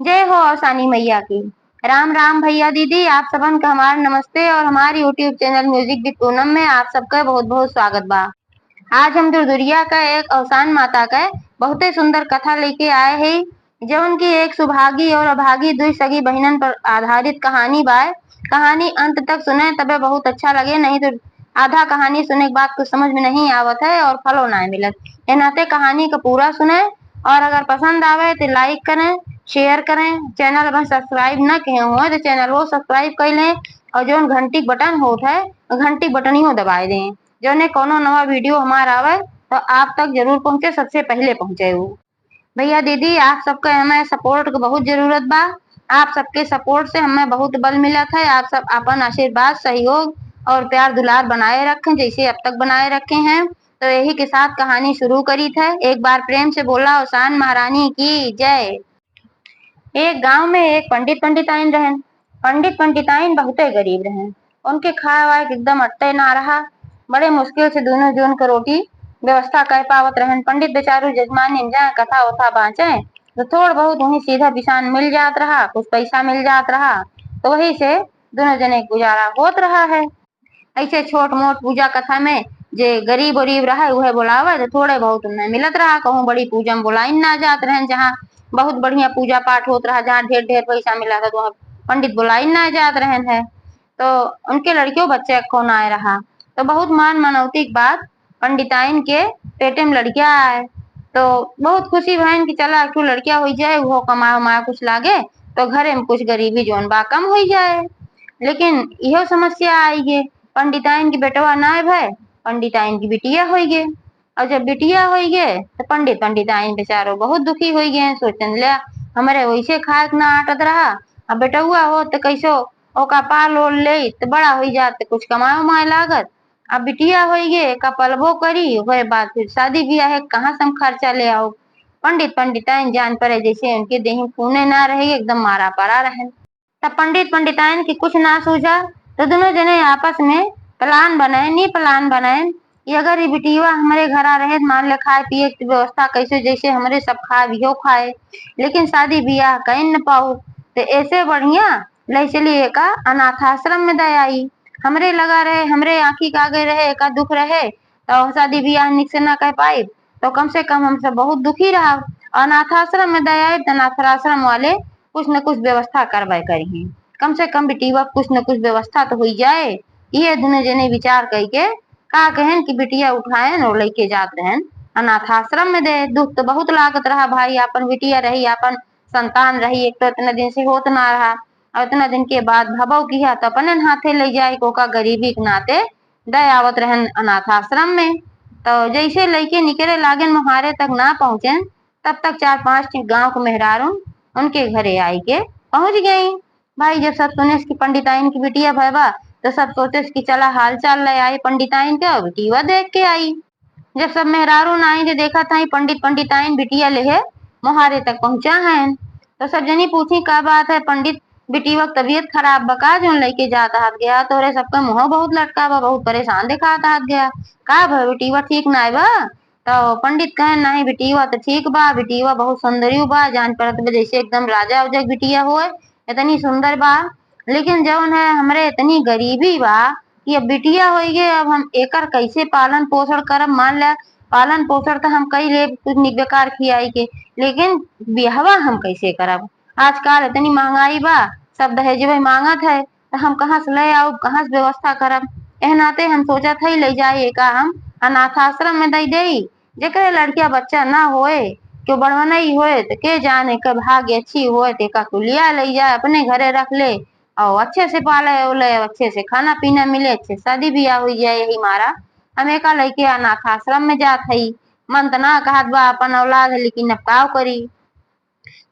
जय हो अवसानी मैया की। राम राम भैया दीदी, आप सबन का हमार नमस्ते और हमारे YouTube channel music with Poonam में आप सबका बहुत बहुत स्वागत बा। आज हम दुर्दुरिया का एक अवसान माता का बहुत ही सुंदर कथा लेके आए हैं, जो उनकी एक सुभागी और अभागी दुई सगी बहनन पर आधारित कहानी बा। कहानी अंत तक सुने तबे बहुत अच्छा लगे, नहीं तो आधा कहानी सुने के बाद कुछ समझ में नहीं आवत है और फलो ना मिलत। ए नाते कहानी का पूरा सुने और अगर पसंद आवे तो लाइक करें, शेयर करें। चैनल अगर सब्सक्राइब न किए हो तो चैनल वो सब्सक्राइब कर लें और जो घंटी बटन होता है घंटी बटन ही दबा दें, जो ने कोनो नवा वीडियो हमारा आवे तो आप तक जरूर पहुंचे, सबसे पहले पहुंचे वो। भैया दीदी, आप सबका हमें सपोर्ट की बहुत जरूरत बा। आप सबके सपोर्ट से हमें बहुत बल मिला था। आप सब अपन आशीर्वाद, सहयोग और प्यार दुलार बनाए रखें, जैसे अब तक बनाए रखे हैं। तो यही के साथ कहानी शुरू करी थे। एक बार प्रेम से बोला अवसान महारानी की जय। एक गांव में एक पंडित पंडिताइन रहन। पंडित पंडिताइन बहुते गरीब रहन। उनके खाए वाए के एकदम अट्टे ना रहा। बड़े मुश्किल से दोनों जून को रोटी व्यवस्था कर पावत रहन। पंडित बेचारू जजमान जाए कथा वथा बाँचे तो थोड़ बहुत वही सीधा पिसान मिल जात रहा, कुछ पैसा मिल जात रहा, तो वही से दोनों जने गुजारा होत रहा है। ऐसे छोट मोट पूजा कथा में जे गरीब उरीब रहा उहे बुलावे तो थोड़े बहुत उन्हें मिलत रहा। कहूँ बड़ी पूजा में बुलाई ना जात रहन, जहाँ बहुत बढ़िया पूजा पाठ होत रहा, जहाँ ढेर ढेर पैसा मिला था, तो वहाँ पंडित बुलाई ना जात रहन है। तो उनके लड़कियों बच्चे कौन आए रहा, तो बहुत मान मनौती के बाद पंडिताइन के पेटे में लड़कियां आए। तो बहुत खुशी बहन की चला क्यों लड़कियां हो जाए, वो कमा उमा कुछ लागे तो घरे में कुछ गरीबी जोन बा कम हो जाए। लेकिन यह समस्या आई गे, पंडिताइन की बेटवा ना भय, पंडिताइन की बिटिया हो गे। और जब बिटिया हो गे तो पंडित पंडिताइन बेचारो बहुत दुखी हो गए। सोचन ले हमारे वैसे खाए ना आटत रहा, अब बेटुआ हो तो कैसो ओका पाल ओल ले तो बड़ा हो जात, कुछ कमाए उमाए लागत। अब बिटिया हो गे का पलबो करी हुए बाद फिर शादी ब्याह है, कहाँ से हम खर्चा ले आओ। पंडित पंडिताइन जान पड़े जैसे उनके देह खूने ना रहे, एकदम मारा पड़ा रहे। तब पंडित पंडिताइन की कुछ ना सूझा तो दोनों जने आपस में प्लान बनाए कि अगर ये बिटिया हमारे घर आ रहे मान ले खाए पिए की व्यवस्था कैसे जैसे हमारे सब खाए भी खाए, लेकिन शादी ब्याह कह न पाऊ तो ऐसे बढ़िया ले चलिए का अनाथ आश्रम में दे आई। हमरे लगा रहे, हमरे आंखी का आगे रहे का दुख रहे तो शादी ब्याह निक से ना कह पाई, तो कम से कम हम सब बहुत दुखी रहा। अनाथ आश्रम में दे आई तो अनाथ आश्रम वाले कुछ न कुछ व्यवस्था करवाए करी, कम से कम बिटिया कुछ न कुछ व्यवस्था तो हो जाए। ये दोनों जने विचार करके का कहन कि बिटिया उठाए और लेके जात रहन अनाथ आश्रम में दे। दुख तो बहुत लागत रहा भाई, अपन बिटिया रही, अपन संतान रही, एक तो इतने दिन से होत ना रहा और इतना दिन के बाद भबो किया तो अपने हाथे ले जाए कोका गरीबी के नाते दे आवत रहन अनाथ आश्रम में। तो जैसे लड़के निकले लागे मुहारे तक ना पहुंचे, तब तक चार पांच गांव के मेहरारू उनके घरे आई के पहुंच गई। भाई जब सब सुने कि पंडिताइन की बिटिया भैबा तो सब सोचे कि चला हाल चाल ले आई पंडिताइन के, बिटिया देख के आई। जब सब मेहरारू आई तो देखा था पंडित पंडिताइन बिटिया ले मुहारे तक पहुंचा है। तो सब जनी पूछी का बात है पंडित, बिटिया की तबीयत खराब बका जो लेके जाता हाथ गया, तो रे सबका मुंह बहुत लटका बा, बहुत परेशान दिखाता हाथ गया। का भाई बिटिया ठीक ना है बा, तो पंडित कहे नहीं बिटिया तो ठीक बा, बिटिया बहुत सुंदरी बा, जान पड़त बा जैसे एकदम राजा उजा बिटिया हो, इतनी सुंदर बा। लेकिन जौन है हमरे इतनी गरीबी बा कि अब बिटिया हो गए, अब हम एकर कैसे पालन पोषण करब। मान लिया पालन पोषण तो हम कई ले कुछ बेकार खियाई के, लेकिन बिहवा हम कैसे करब। आजकल इतनी महंगाई बा, सब दहेजवे मांगत है, तो हम कहाँ से ले आओ, कहाँ से व्यवस्था करब। एह नाते हम सोचत है ले जाए का हम अनाथ आश्रम में दे दे, जेकरे लड़किया बच्चा ना होए, क्यों बड़वा नहीं होए तो के जाने के भाग्य अच्छी होए तो का कुलिया ले जाए अपने घरे रख ले और अच्छे से पाले उले, अच्छे से खाना पीना मिले, अच्छे शादी ब्याह हो जाए। यही मारा हम एका लड़के अनाथ आश्रम में जात हई। मन तो ना कहत बा अपन औलाद है, लेकिन अब का करी।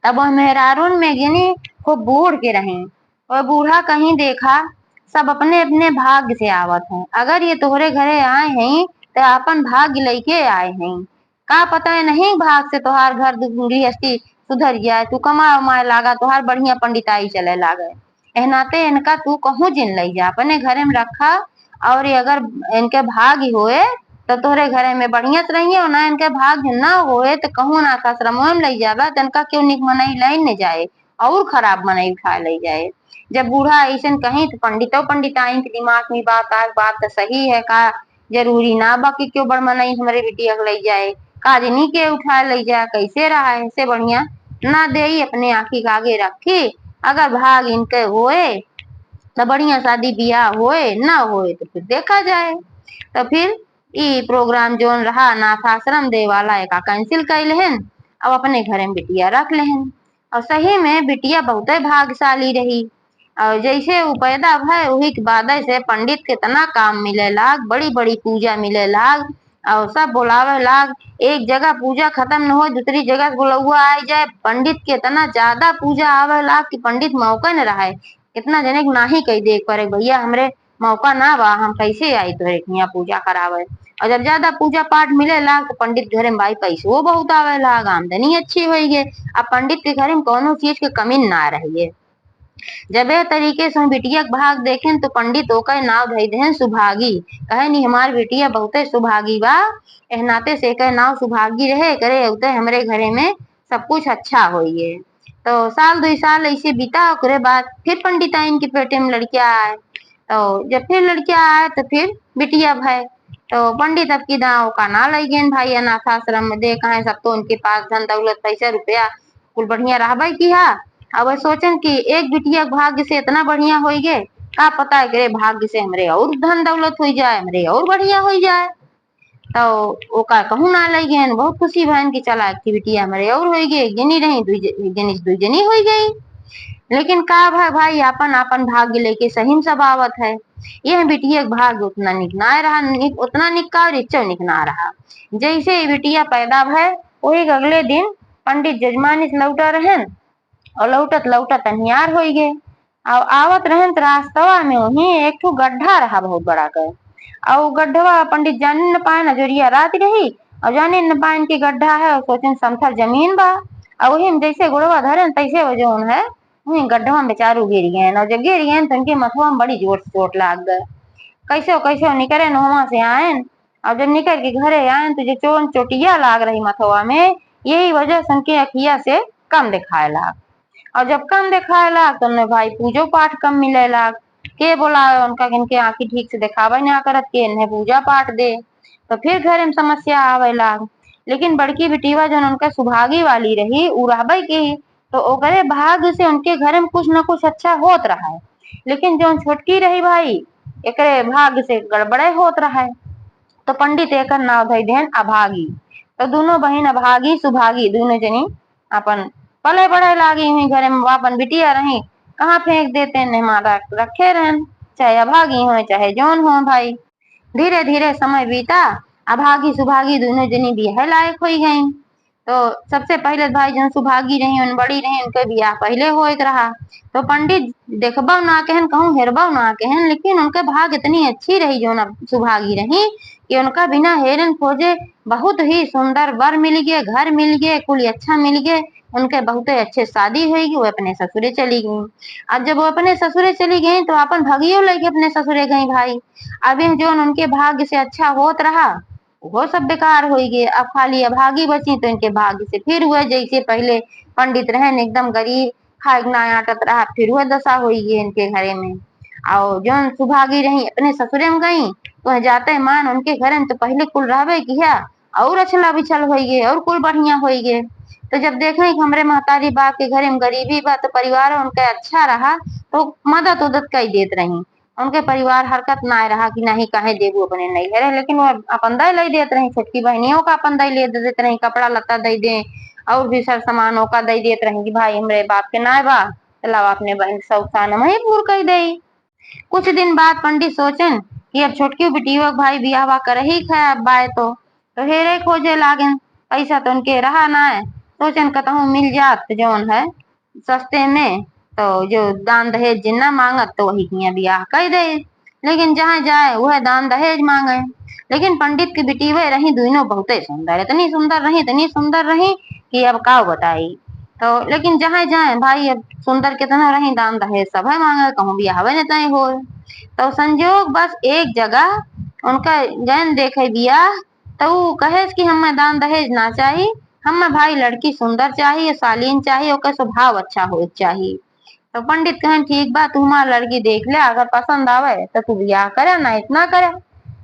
तब वह मेहरारून में गिनी खूब बूढ़ के रहे, और बूढ़ा कहीं देखा सब अपने अपने भाग्य से आवत है। अगर ये तोहरे घरे आए हैं तो अपन भाग्य लेके आए हैं, का पता है नहीं भाग से तोहार घर गृहस्थी सुधर जाए, तू कमा उमाए लागा, तोहार बढ़िया पंडिताई चले लागे। एहनाते इनका तू कहूँ जिन ले जा अपने घरे में रखा, और ये अगर इनके भाग्य होए तो तोहरे घरे में बढ़िया से रहिए, और ना इनके भाग्य ना होए तो कहूँ ना आश्रम में ले जाबा तो इनका क्यों निक मनई लाइन न जाए, और खराब मनई उठा ले जाए। जब बूढ़ा ऐसन कहीं तो पंडिताइन के दिमाग में बात आए, बात तो सही है का, जरूरी ना बाकी क्यों बड़ मनई हमारे बिटिया के ले जाए, काजनी के उठा ले जाए, कैसे रहा है इससे बढ़िया ना दे ही अपने आँखी के आगे रखी। अगर भाग इनके होए तो बढ़िया शादी ब्याह होए, ना होए तो फिर देखा जाए। तो फिर ई प्रोग्राम जोन रहा अनाथ आश्रम दे वाला एक कैंसिल कर लेहन, अब अपने घर में बिटिया रख लेहन। और सही में बिटिया बहुत भाग्यशाली रही। और जैसे वो पैदा भय वही के बाद से पंडित के तना काम मिले लाग, बड़ी बड़ी पूजा मिले लाग, और सब बुलावे लाग। एक जगह पूजा खत्म न हो दूसरी जगह बुलौआ आ जाए, पंडित के तना ज्यादा पूजा आवे लाग कि पंडित मौका न रहे, कितना जने के नाही कही देख पड़े भैया हमरे मौका ना बा, हम कैसे आई तोरे यहाँ पूजा करावे। और जब ज्यादा पूजा पाठ मिले लाग तो पंडित घरे में भाई पैसो बहुत आवे लाग, आमदनी अच्छी हुई है। अब पंडित के घरे में कोनो चीज के कमी ना रही है। जब ए तरीके से बिटिया के भाग देखें तो पंडित ओकर नाव धई देहन सुभागी, कहे नी हमार बिटिया बहुते सुभागी बा, एह नाते से एकर नाव सुभागी रहे, करे उते हमरे घरे में सब कुछ अच्छा होइए। तो साल 2 साल ऐसे बीता, ओकरे बाद फिर पंडिताइन के पेटे में लड़किया आए। तो जब फिर लड़किया आए तो फिर बिटिया भय, तो पंडित अब की दाव का ना लई गेन भाई अनाथ आश्रम में, देखा है सब तो उनके पास धन दौलत पैसा रुपया कुल बढ़िया रहबे किया। अब सोचन कि एक बिटिया के भाग्य से इतना बढ़िया हो गए, का पता है कि भाग्य से हमरे और धन दौलत हो जाए, हमरे और बढ़िया हो जाए। तो ओका कहूँ ना लई गए, बहुत खुशी बहन की चला कि बिटिया हमरे और हो गए, जनी रही दुई जनी हो गई। लेकिन का भाई अपन अपन भाग्य लेके सही में सब आवत है। यह बिटिया के भाग्य उतना निक ना रहा, उतना निका और इच्छा निक ना रहा। जैसे ही बिटिया पैदा भय वही अगले दिन पंडित जजमानी से लौटा रहन, और लौटत लौटत अन्हार हो गए। अब आवत रहन तो रास्तवा में वही एक ठो गड्ढा रहा बहुत बड़ा कर, और गड्ढवा पंडित जाने न पाए, नजरिया रात रही और जाने न पाए कि गड्ढा है, और सोचन समथर जमीन बा, और वही में जैसे गुड़वा धरन तैसे वो जोन है वही गड्ढवा में बेचारू गिर गए, और जब गिर गए तो उनके मथुआ में बड़ी जोर से चोट लाग गए। कैसे निकले न वहां से आए, और जब निकल के घरे आए तो जो चोटिया लाग रही मथुआ में, यही वजह से उनके अखिया से कम दिखाए लाग। और जब कम दिखाए लाग तो भाई पूजो पाठ कम मिले लाग, के बोला उनका इनके आंखी ठीक से दिखावे ना करत के इन्हें पूजा पाठ दे, तो फिर घर में समस्या आवे लाग। लेकिन बड़की बिटिया जो उनका सुभागी वाली रही उ रहबे की, तो ओकरे भाग्य से उनके घर में कुछ न कुछ अच्छा होत रहा है। लेकिन जो छोटकी रही भाई एकरे भाग्य से गड़बड़े होत रहा है। तो पंडित एक नाव धई देन अभागी। तो दोनों बहन अभागी सुभागी दोनों जनी अपन पले बढ़े लागी हुई, घरे में अपन बिटिया रही कहाँ फेंक देते ने मारा रखे रहन, चाहे अभागी हो चाहे जौन हो भाई। धीरे धीरे समय बीता, अभागी सुभागी दोनों जनी ब्याह लायक हो गई। तो सबसे पहले भाई जन सुभागी रही उन बड़ी रही उनके ब्याह पहले हो रहा। तो पंडित देखबा ना कहन कहूँ हेरबा ना कहन, लेकिन उनके भाग इतनी अच्छी रही जो ना सुभागी रही कि उनका बिना हेरन खोजे बहुत ही सुंदर वर मिल गए, घर मिल गए, कुल अच्छा मिल गए। उनके बहुत अच्छे शादी हुई, वो अपने ससुरे चली गई। अब जब वो अपने ससुरे चली गई तो अपन भगियो लेके अपने ससुरे गई भाई। अब यह जो उनके भाग्य से अच्छा होत रहा वो सब बेकार हो गए। अब खाली अभागी बची तो इनके भाग्य से फिर हुए जैसे पहले पंडित रहन एकदम गरीब खाए ना आटत रहा, फिर वह दशा हुई गई इनके घरे में। और जो सुभागी रही अपने ससुरे में गई तो जाते मान उनके घर में तो पहले कुल रहबे किया और अछला बिछल हो गए और कुल बढ़िया हो गए। तो जब देखे कि हमरे महतारी बा के घरे में गरीबी बा तो परिवार उनका अच्छा रहा तो मदद उदद कई देत रही। उनके परिवार हरकत ना रहा कि नहीं कहे देबू अपने नहीं है, लेकिन वो अपन दे ले देत रही, छोटकी बहनियों का अपन दे ले देते रही, कपड़ा लत्ता दे दे और भी सब सामानों का दे देत रही कि भाई हमरे बाप के ना बा चला अपने बहन सौसान वही पूर कर दे। कुछ दिन बाद पंडित सोचन कि अब छोटकी बिटिया भाई बियाह कर ही खाया बाय तो हेरे खोजे लागन, पैसा तो उनके रहा ना है। सोचन कतहूँ मिल जात जौन है सस्ते में, तो जो दान दहेज जिन्ना मांगत तो वही किया ब्याह कर दे। लेकिन जहाँ जाए वह दान दहेज मांगे। लेकिन पंडित की बिटिया रही दोनों बहुत सुंदर, इतनी सुंदर रही कि अब का बताई। तो लेकिन जहाँ जाए भाई अब सुंदर कितना रही दान दहेज सब है मांगे, कहूँ ब्याह नहीं हो। तो संजोग बस एक जगह उनका जैन देखे बियाह, तो वो कहे कि हमें दान दहेज ना चाहिए, हमें भाई लड़की सुंदर चाहिए, शालीन चाहिए, ओकर स्वभाव अच्छा हो चाहिए। तो पंडित कहें ठीक बा, तू हमार लड़की देख ले, अगर पसंद आवे तो तू ब्याह करे, ना इतना करे।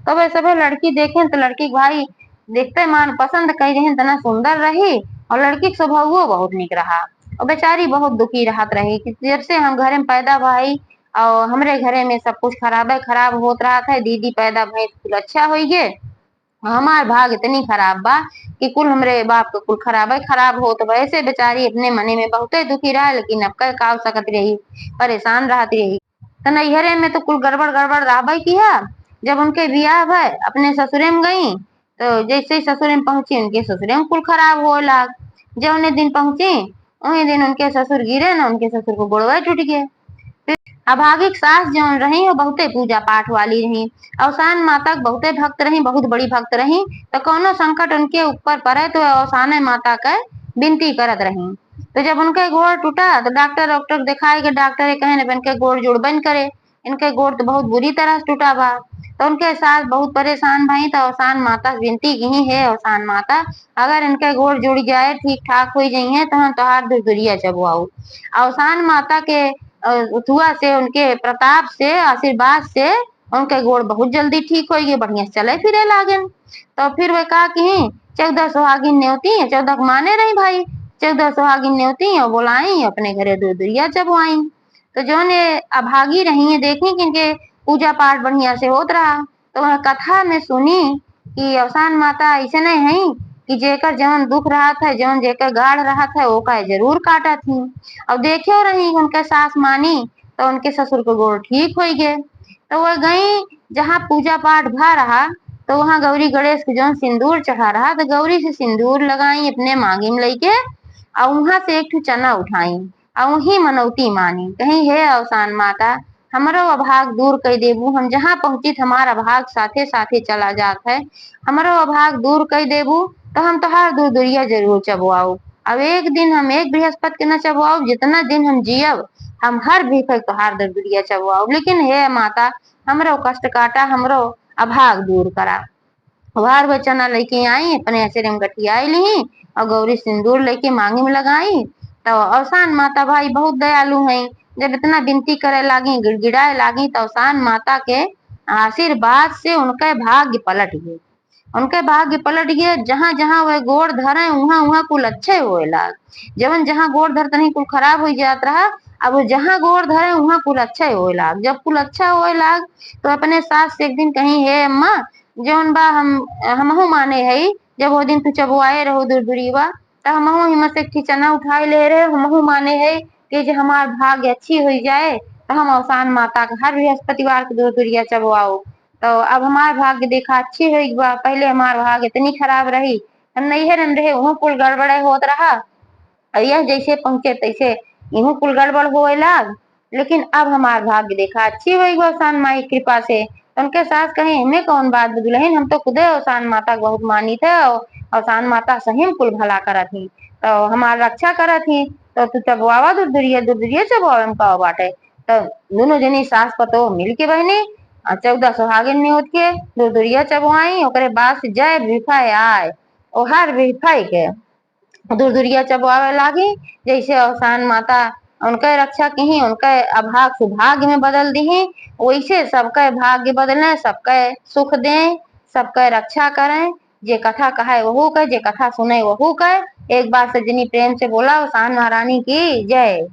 तो वे सभी लड़की देखे तो लड़की के भाई देखते मान पसंद कई रही तना सुंदर रही, और लड़की के स्वभाव बहुत निक रहा। और बेचारी बहुत दुखी रहत रही कि देर से हम घरे में पैदा भाई, और हमरे घरे में सब कुछ खराब होत रहा था। दीदी पैदा भई कुल अच्छा हो गए, हमार भाग इतनी खराब बा कि कुल हमरे बाप के कुल खराब हो। तो वैसे बेचारी अपने मने में बहुत दुखी रहा, लेकिन अब कह का सकत रही, परेशान रहती रही। तो नैहरे में तो कुल गड़बड़ गड़बड़ रहा किया। जब उनके बियाह भय अपने ससुरे में गई, तो जैसे ही ससुरे में पहुंची उनके ससुरे में कुल खराब हो लाग। जब उन्हें दिन पहुंची वही दिन उनके ससुर गिरे ना, उनके ससुर को गोड़वा टूट गए। अभागिक सास जौन रही वो बहुते पूजा पाठ वाली रही, अवसान माता के बहुते भक्त रही, बहुत बड़ी भक्त रही। तो कोनो संकट उनके ऊपर पड़े तो अवसान माता के विनती करत रही। तो जब उनके गोड़ टूटा तो डॉक्टर दिखाए के डॉक्टर कहे इनके गोड़ जुड़बन करे, इनके गोड़ तो बहुत बुरी तरह से टूटा बा। तो उनके सास बहुत परेशान भई, तो अवसान माता विनती की है, अवसान माता अगर इनके गोड़ जुड़ जाए ठीक ठाक हो जाइए तो हम तोहार दुरिया चबुआऊ। अवसान माता के उथुआ से उनके प्रताप से आशीर्वाद से उनके गोड़ बहुत जल्दी ठीक हो गए, बढ़िया चले फिरे लागे। तो फिर वे कहा कि 14 सुहागिन न्योती 14 माने रही भाई, 14 सुहागिन न्योती और बुलाई अपने घरे दुरिया चबुआई। तो जो ने अभागी रही है देखी कि इनके पूजा पाठ बढ़िया से होत रहा। तो वह कथा में सुनी कि अवसान माता ऐसे नहीं है कि जेकर जौन दुख रहा था, जौन जेकर गाढ़ रहा था वो का जरूर काटा थी। अब देखे रही उनके सास मानी तो उनके ससुर को गोड़ ठीक हो गए। तो वह गई जहाँ पूजा पाठ भा रहा, तो वहां गौरी गणेश के जौन सिंदूर चढ़ा रहा, तो गौरी से सिंदूर लगाई अपने मांगी में लेके, और वहां से एक चना उठाई और वही मनौती मानी, कहीं हे अवसान माता हमारो अभाग दूर कर देबू, हम जहाँ पहुंची हमारा अभाग साथे साथे चला जात है, हमारो अभाग दूर कर देबू तो हम तोहार दूर दुरिया जरूर चबुआऊ। अब एक दिन हम एक बृहस्पति के न चबुआऊ, जितना दिन हम जियब हम हर भीख तोहार दूर दुरिया चबुआऊ, लेकिन हे माता हमरो कष्ट काटा, हमरो अभाग दूर करा। वार वो चना लेके आई अपने ऐसे में गठियाई ली और गौरी सिंदूर लेके मांगी में लगाई। तो अवसान माता भाई बहुत दयालु हैं, जब इतना विनती करे लागी गिड़गिड़ाए लागी तो अवसान माता के आशीर्वाद से उनके भाग्य पलट गए। उनके भाग्य पलट गए, जहां जहां वह गोड़ धरे वहां वहां कुल अच्छे होए लाग। जवन जहां गोड़ धरते नहीं कुल खराब हो जात रहा, अब जहां गोड़ धरे वहां कुल अच्छा होए लाग। जब कुल अच्छा होए लाग तो अपने सास से एक दिन कहीं हे अम्मा जौन बा हमहू माने है, जब वो दिन तू चबुआए रहो दूर दूरीवा तो हमहू हिम्मत से खिचना उठाए ले रहे, हमहू माने है कि जो हमार भाग्य अच्छी हो जाए तो हम अवसान माता का हर बृहस्पतिवार को दूर दूरिया चबुआओ। तो अब हमार भाग्य देखा अच्छी हुई बा, पहले हमार भाग्य इतनी खराब रही, हम नैहर में रहे वहाँ कुल गड़बड़े होत रहा, और यह जैसे पहुंचे तैसे यूं कुल गड़बड़ होए लाग। लेकिन अब हमार भाग्य देखा अच्छी हुई अवसान माई की कृपा से। तो उनके सास कहे हमें कौन बात दुल्हन, हम तो खुदे अवसान माता को बहुत मानी थे और अवसान माता सही में कुल भला करा थी, तो हमार रक्षा करा थी। तो तू चबुआवा दूर दुरिया चबुआवे में का बाटे। तो दोनों जनी सास पतो मिल के बहनी 14 सुहागिन न्योत के दूर दुरिया चबुआई, ओकरे बाद से जय बिफाए आए और हर बिफाई के दूर दुरिया चबुआवे लागी। जैसे अवसान माता उनके रक्षा की उनके अभाग सुभाग्य में बदल दी, वैसे सबके भाग्य बदले, सबके सुख दें, सबके रक्षा करें। जे कथा कहे वहू कहे, जे कथा सुने वहू कहे। एक बार सजनी प्रेम से बोला अवसान महारानी की जय।